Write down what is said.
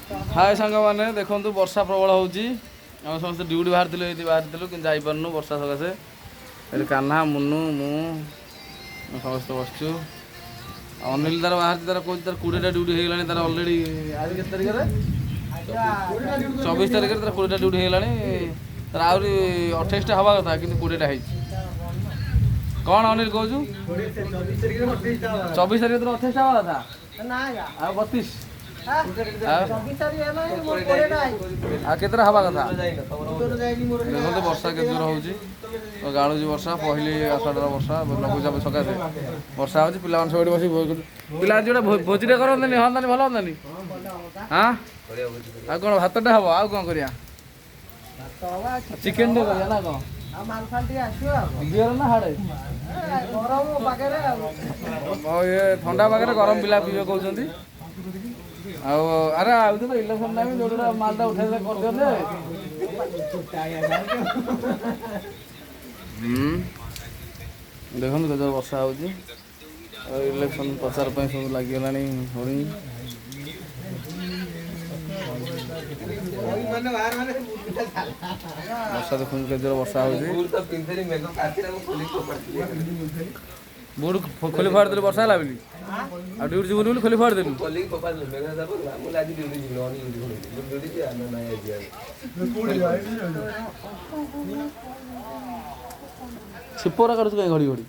हाय सांग मैंने देखु वर्षा प्रबल हो समस्त ड्यूटी बाहर कि जापारू वर्षा सकाशे ये कान्हा मुनु मु समस्त बसचु अनिल तार बाहर तार कौन तार 20टा ड्यूटी हो गलानी तार ऑलरेडी आज के तारिख रे 24 तारिख तार 20टा ड्यूटी हो गलानी तार आहरी 28टा हवा कथा कि 20टा है कौन अनिल कहूँ 24 तारिख तार 28टा हवा कथा 32 केतरा हवा कथा देखते वर्षा के दूर हो गाड़ू वर्षा पहली आषाढ़ वर्षा लघुचाप सकाशे वर्षा हो पिला सब बस पिला जो भोजीटा करते हाँ भल हाँ हाँ कौन भातटा हम आउ कौन कर चिकेन ना कौन ना हाड़े ये ठंडा पाखे गरम पिला पीवे कहते अरे आउ तो इलेक्शन टाइम जो मालटा उठे कर देखो जो वर्षा हो इलेक्शन प्रचार सब लगिगला हणी वर्षा देखो केजोर वर्षा हो बुट खोली फाड़ देलु वर्षा है ड्यूटी जीवन बोली खोली फाड़ देलु सिपोरा कर घड़ी घड़ी